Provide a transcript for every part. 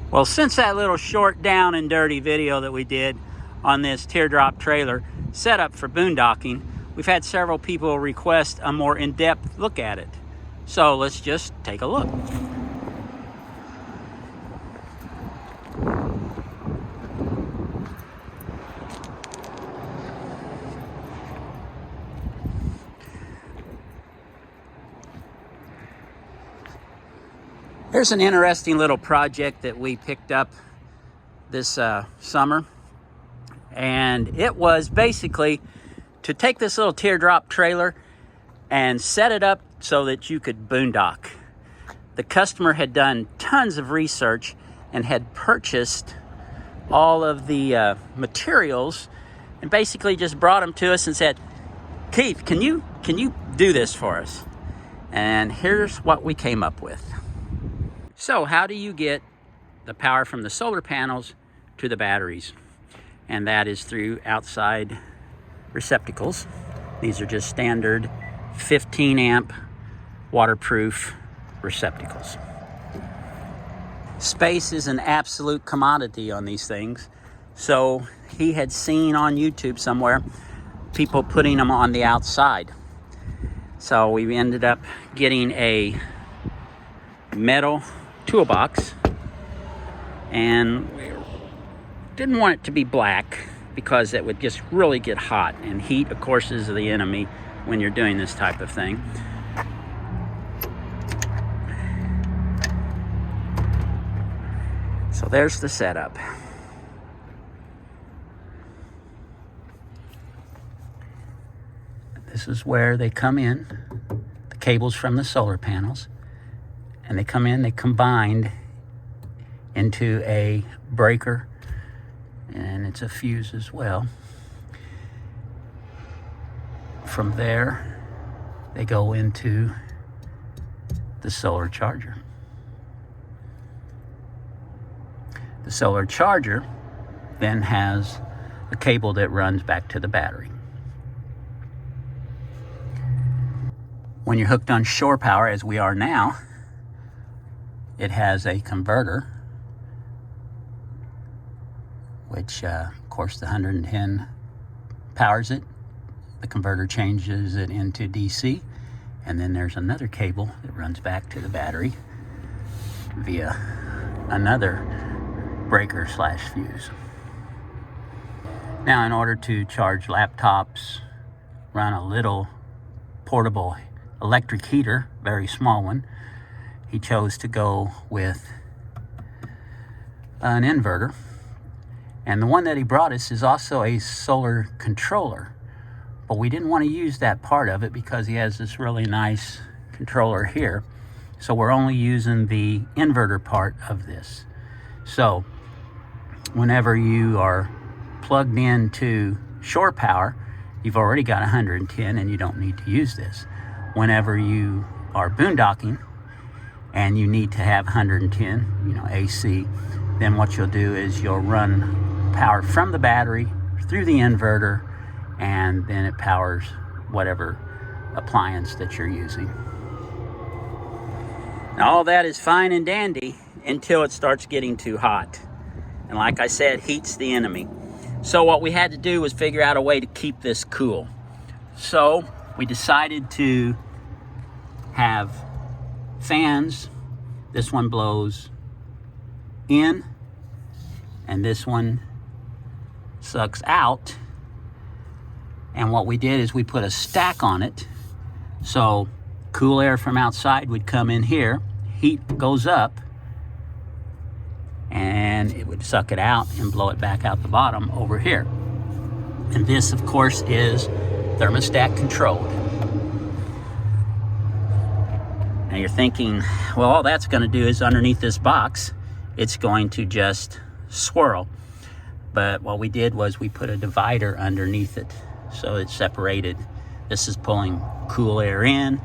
Well, since that little short down and dirty video that we did on this teardrop trailer setup for boondocking, we've had several people request a more in-depth look at it. So let's just take a look. Here's an interesting little project that we picked up this summer. And it was basically to take this little teardrop trailer and set it up so that you could boondock. The customer had done tons of research and had purchased all of the materials and basically just brought them to us and said, Keith, can you do this for us? And here's what we came up with. So how do you get the power from the solar panels to the batteries? And that is through outside receptacles. These are just standard 15 amp waterproof receptacles. Space is an absolute commodity on these things. So he had seen on YouTube somewhere people putting them on the outside. So we ended up getting a metal toolbox, and we didn't want it to be black because it would just really get hot, and heat, of course, is the enemy when you're doing this type of thing. So there's the setup. This is where they come in, the cables from the solar panels, and they come in, they combined into a breaker, and it's a fuse as well. From there, they go into the solar charger. The solar charger then has a cable that runs back to the battery. When you're hooked on shore power, as we are now, it has a converter, which of course the 110 powers it. The converter changes it into DC, and then there's another cable that runs back to the battery via another breaker / fuse. Now, in order to charge laptops, run a little portable electric heater, very small one, he chose to go with an inverter. And the one that he brought us is also a solar controller, but we didn't want to use that part of it because he has this really nice controller here. So we're only using the inverter part of this. So whenever you are plugged into shore power, you've already got 110 and you don't need to use this. Whenever you are boondocking and you need to have 110, AC, then what you'll do is you'll run power from the battery through the inverter, and then it powers whatever appliance that you're using. Now, all that is fine and dandy until it starts getting too hot. And like I said, heat's the enemy. So what we had to do was figure out a way to keep this cool. So we decided to have fans. This one blows in, and this one sucks out. And what we did is we put a stack on it, so cool air from outside would come in here, heat goes up, and it would suck it out and blow it back out the bottom over here. And this, of course, is thermostat controlled. Now you're thinking, well, all that's going to do is underneath this box, it's going to just swirl. But what we did was we put a divider underneath it, so it's separated. This is pulling cool air in,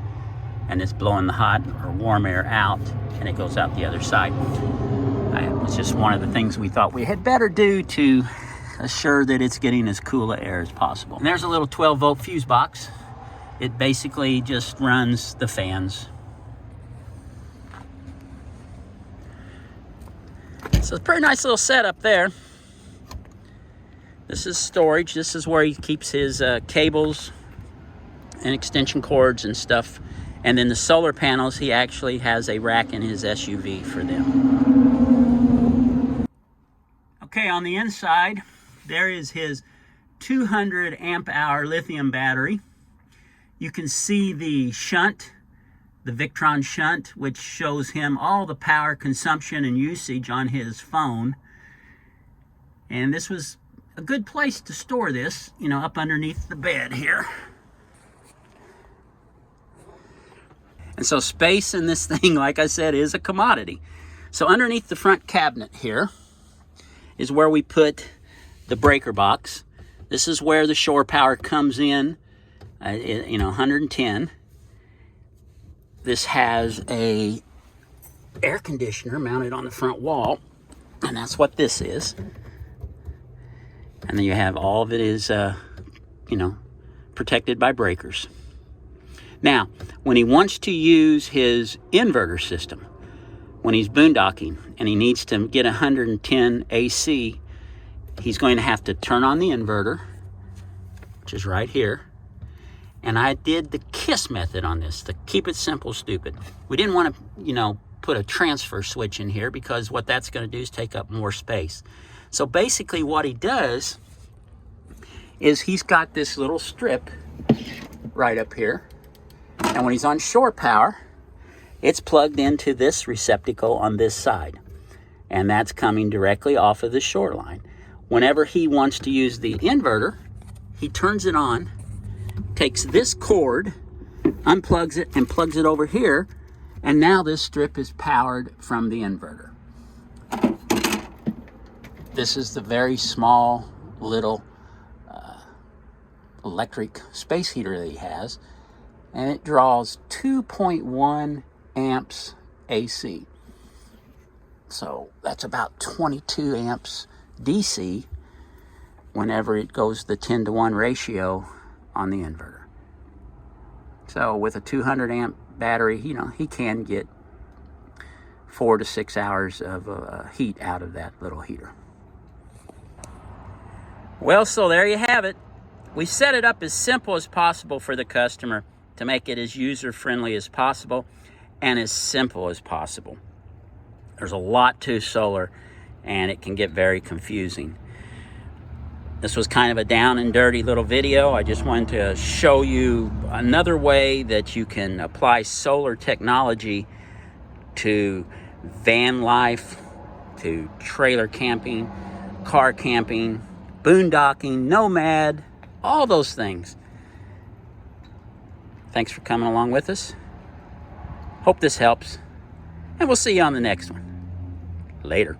and it's blowing the hot or warm air out, and it goes out the other side. It was just one of the things we thought we had better do to assure that it's getting as cool air as possible. And there's a little 12-volt fuse box. It basically just runs the fans. So it's a pretty nice little setup there. This is storage. This is where he keeps his cables and extension cords and stuff. And then the solar panels, he actually has a rack in his SUV for them. Okay, on the inside, there is his 200 amp hour lithium battery. You can see the shunt, the Victron shunt, which shows him all the power consumption and usage on his phone. And this was a good place to store this, you know, up underneath the bed here. And so space in this thing, like I said, is a commodity. So underneath the front cabinet here is where we put the breaker box. This is where the shore power comes in, 110. This has a air conditioner mounted on the front wall, and that's what this is. And then you have all of it is, protected by breakers. Now, when he wants to use his inverter system, when he's boondocking and he needs to get 110 AC, he's going to have to turn on the inverter, which is right here. And I did the KISS method on this, to keep it simple, stupid. We didn't want to, put a transfer switch in here because what that's going to do is take up more space. So basically what he does is he's got this little strip right up here. And when he's on shore power, it's plugged into this receptacle on this side. And that's coming directly off of the shoreline. Whenever he wants to use the inverter, he turns it on, takes this cord, unplugs it, and plugs it over here. And now this strip is powered from the inverter. This is the very small little electric space heater that he has. And it draws 2.1 amps AC. So that's about 22 amps DC whenever it goes the 10-to-1 ratio on the inverter. So with a 200 amp battery, he can get 4 to 6 hours of heat out of that little heater. Well, so there you have it. We set it up as simple as possible for the customer to make it as user-friendly as possible and as simple as possible. There's a lot to solar, and it can get very confusing. This was kind of a down and dirty little video. I just wanted to show you another way that you can apply solar technology to van life, to trailer camping, car camping, boondocking, nomad, all those things. Thanks for coming along with us. Hope this helps, and we'll see you on the next one. Later.